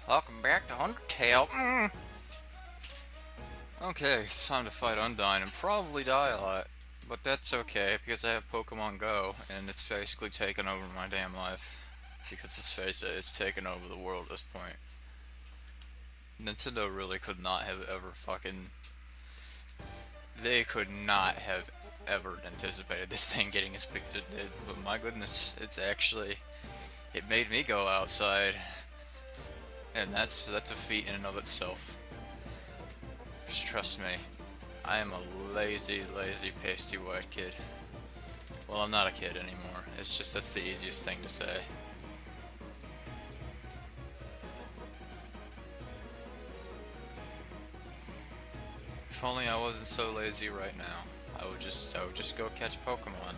Welcome back to Undertale. Okay, it's time to fight Undyne and probably die a lot. But that's okay, because I have Pokemon Go, and it's basically taken over my damn life. Because let's face it, it's taken over the world at this point. Nintendo really could not have ever fucking... They could not have ever anticipated this thing getting as big as it did. But my goodness, it's actually... It made me go outside. And that's a feat in and of itself. Just trust me, I am a lazy, pasty white kid. Well, I'm not a kid anymore. It's just that's the easiest thing to say. If only I wasn't so lazy right now. I would just go catch Pokemon.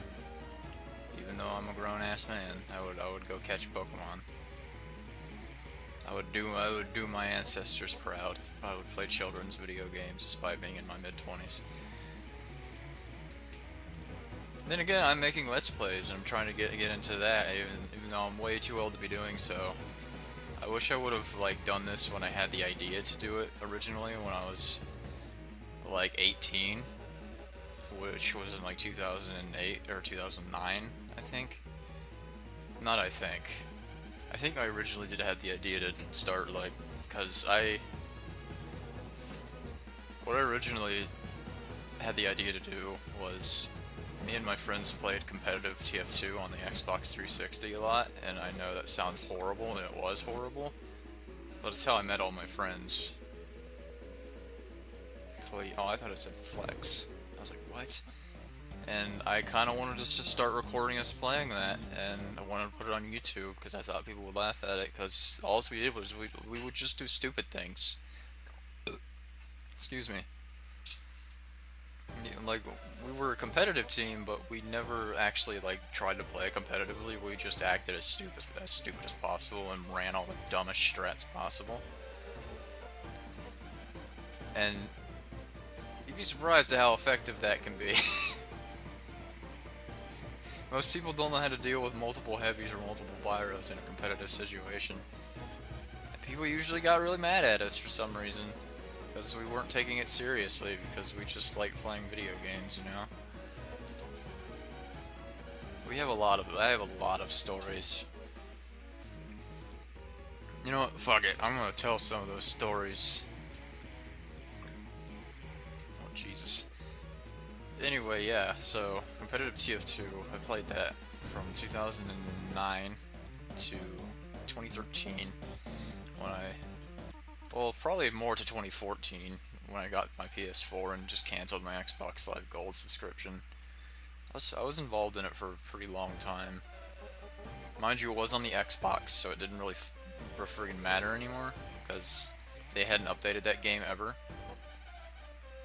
Even though I'm a grown-ass man, I would go catch Pokemon. I would do my ancestors proud if I would play children's video games despite being in my mid-20s. Then again, I'm making Let's Plays and I'm trying to get into that, even though I'm way too old to be doing so. I wish I would have done this when I had the idea to do it originally, when I was like 18, which was in like 2008 or 2009, I think. Not I think. I think I originally did have the idea to start, because what I originally had the idea to do was, me and my friends played competitive TF2 on the Xbox 360 a lot, and I know that sounds horrible, and it was horrible, but it's how I met all my friends. Oh, I thought it said flex. I was like, what? And I kind of wanted us to start recording us playing that, and I wanted to put it on YouTube because I thought people would laugh at it, because all we did was we would just do stupid things. Excuse me. Like, we were a competitive team, but we never actually tried to play competitively. We just acted as stupid as possible and ran all the dumbest strats possible. And you'd be surprised at how effective that can be. Most people don't know how to deal with multiple heavies or multiple pyros in a competitive situation. And people usually got really mad at us for some reason, because we weren't taking it seriously, because we just like playing video games, you know? I have a lot of stories. You know what, fuck it, I'm gonna tell some of those stories. Oh, Jesus. Anyway, yeah, so competitive TF2, I played that from 2009 to 2013 when well, probably more to 2014 when I got my PS4 and just canceled my Xbox Live Gold subscription. I was involved in it for a pretty long time. Mind you, it was on the Xbox, so it didn't really friggin' matter anymore, because they hadn't updated that game ever.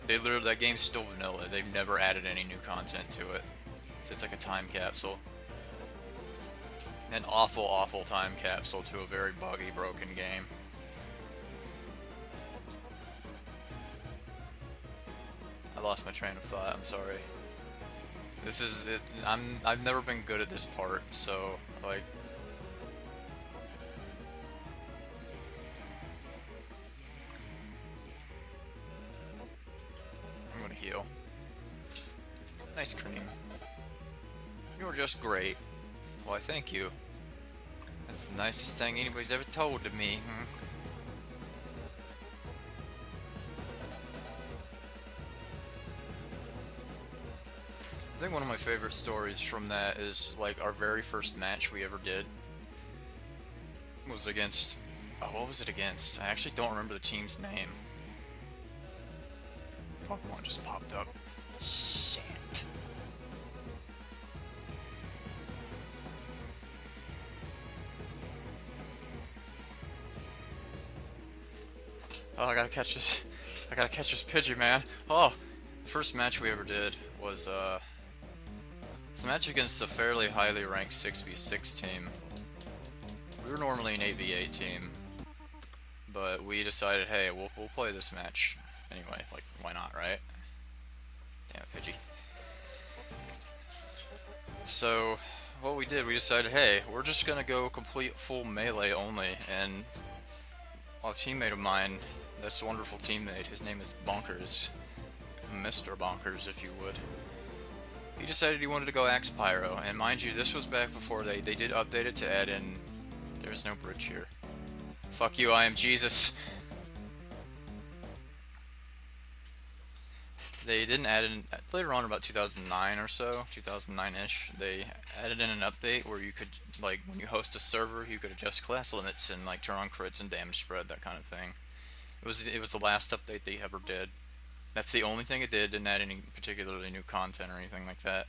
That game's still vanilla. They've never added any new content to it. So it's like a time capsule. An awful time capsule to a very buggy, broken game. I lost my train of thought, I'm sorry. This is it. I've never been good at this part, so I'm gonna heal. Nice cream. You're just great. Why, thank you. That's the nicest thing anybody's ever told to me, I think one of my favorite stories from that is, our very first match we ever did was against... Oh, what was it against? I actually don't remember the team's name. Pokemon just popped up. Shit. Oh, I gotta catch this Pidgey, man. Oh, the first match we ever did was, it's a match against a fairly highly ranked 6v6 team. We were normally an 8v8 team, but we decided, hey, we'll play this match anyway. Why not, right? Damn it, Pidgey. So, what we did, we decided, hey, we're just gonna go complete full melee only, and a teammate of mine, that's a wonderful teammate, his name is Bonkers. Mr. Bonkers, if you would. He decided he wanted to go Axe Pyro, and mind you, this was back before they did update it to add in... There's no bridge here. Fuck you, I am Jesus. They didn't add in... Later on, about 2009 or so, 2009-ish, they added in an update where you could, like, when you host a server, you could adjust class limits and, like, turn on crits and damage spread, that kind of thing. It was the last update they ever did. That's the only thing it did. Didn't add any particularly new content or anything like that.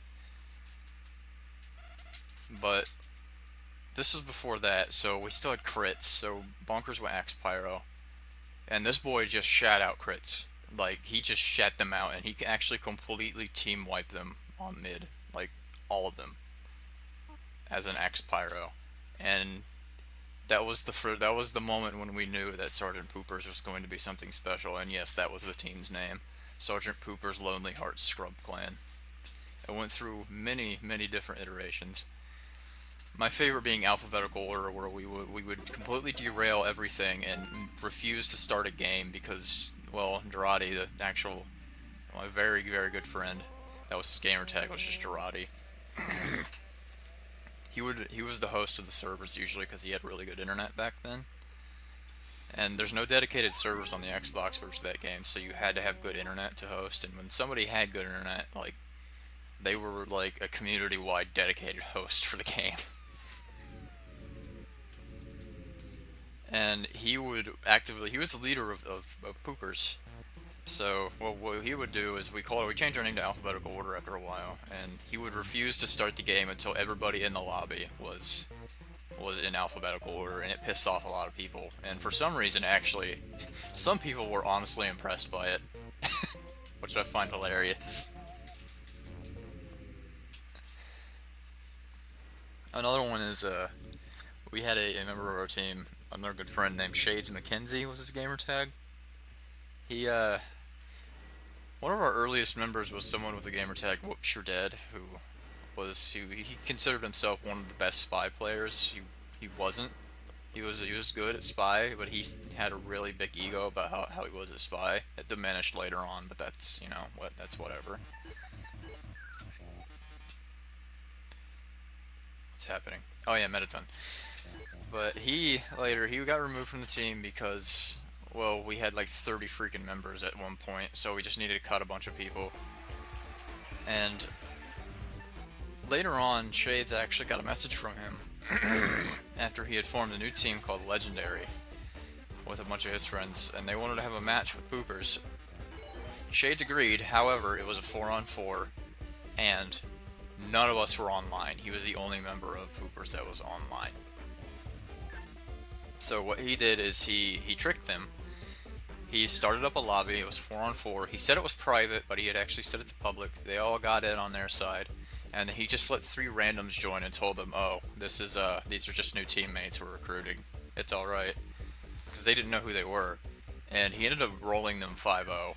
But this was before that, so we still had crits. So Bonkers went Axe Pyro, and this boy just shat out crits. Like, he just shat them out, and he actually completely team wiped them on mid, like all of them, as an Axe Pyro. And that was the moment when we knew that Sergeant Poopers was going to be something special, and yes, that was the team's name. Sergeant Pooper's Lonely Hearts Scrub Clan. It went through many, many different iterations. My favorite being alphabetical order, where we would completely derail everything and refuse to start a game because, well, Girardi, the actual, my very, very good friend, that was his gamer tag, was just Girardi. He was the host of the servers usually because he had really good internet back then. And there's no dedicated servers on the Xbox version of that game, so you had to have good internet to host. And when somebody had good internet, like, they were like a community-wide dedicated host for the game. And he was the leader of Poopers. So what he would do is we changed our name to alphabetical order after a while, and he would refuse to start the game until everybody in the lobby was in alphabetical order, and it pissed off a lot of people. And for some reason, actually, some people were honestly impressed by it, which I find hilarious. Another one is we had a member of our team, another good friend named Shades McKenzie was his gamer tag. He one of our earliest members was someone with the gamer tag Whoops You're Dead, who he considered himself one of the best spy players. He wasn't. He was good at spy, but he had a really big ego about how he was a spy. It diminished later on, but that's, you know, that's whatever. What's happening? Oh yeah, Metaton. But he got removed from the team because, well, we had like 30 freaking members at one point, so we just needed to cut a bunch of people. And later on, Shades actually got a message from him after he had formed a new team called Legendary with a bunch of his friends, and they wanted to have a match with Poopers. Shades agreed, however, it was a 4-on-4, and none of us were online. He was the only member of Poopers that was online. So what he did is he tricked them. He started up a lobby. It was 4-on-4. He said it was private, but he had actually said it to public. They all got in on their side, and he just let 3 randoms join and told them, "Oh, these are just new teammates we're recruiting. It's all right," because they didn't know who they were. And he ended up rolling them 5-0,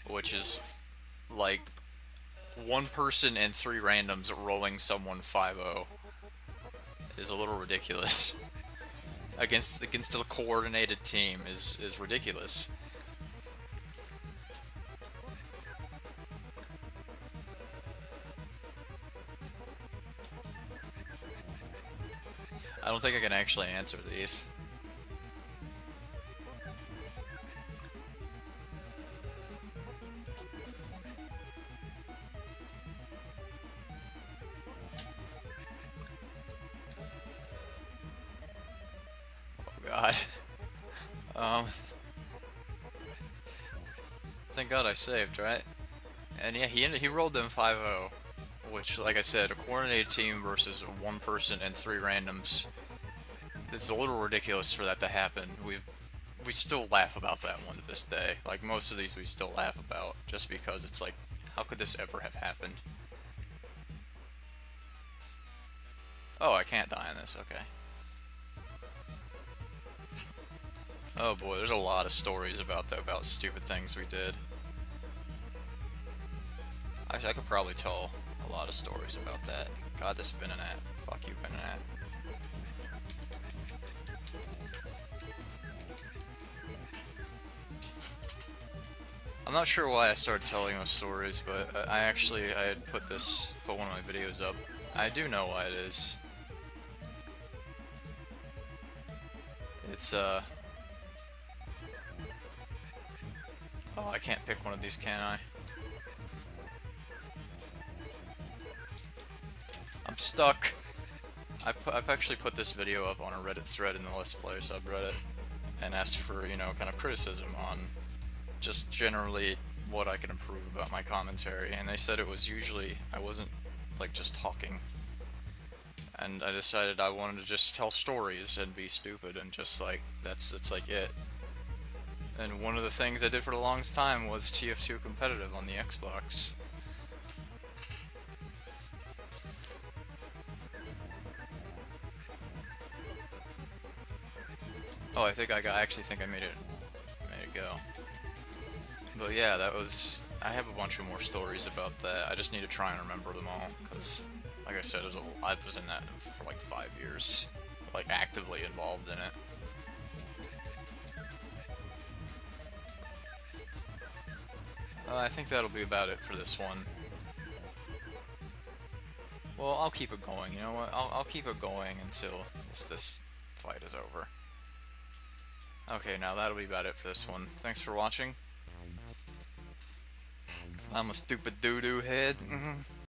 which is like 1 person and 3 randoms rolling someone 5-0 is a little ridiculous. Against a coordinated team is ridiculous. I don't think I can actually answer these. God. Thank God I saved, right? And yeah, he rolled them 5-0, which, like I said, a coordinated team versus 1 person and 3 randoms. It's a little ridiculous for that to happen. We still laugh about that one to this day. Like, most of these we still laugh about, just because it's like, how could this ever have happened? Oh, I can't die in this, okay. Oh boy, there's a lot of stories about stupid things we did. Actually, I could probably tell a lot of stories about that. God, this Venonat. Fuck you, Venonat. I'm not sure why I started telling those stories, but I had put one of my videos up. I do know why it is. It's, oh, I can't pick one of these, can I? I'm stuck! I've actually put this video up on a Reddit thread in the Let's Play subreddit, and asked for, you know, kind of criticism on just generally what I can improve about my commentary, and they said it was usually, I wasn't, like, just talking. And I decided I wanted to just tell stories and be stupid and just, like, that's like it. And one of the things I did for the longest time was TF2 competitive on the Xbox. Oh, I actually think I made it go. But yeah, I have a bunch of more stories about that. I just need to try and remember them all, because, like I said, I was in that for like 5 years, like actively involved in it. I think that'll be about it for this one. Well, I'll keep it going, you know what? I'll keep it going until this fight is over. Okay, now that'll be about it for this one. Thanks for watching. I'm a stupid doo-doo head.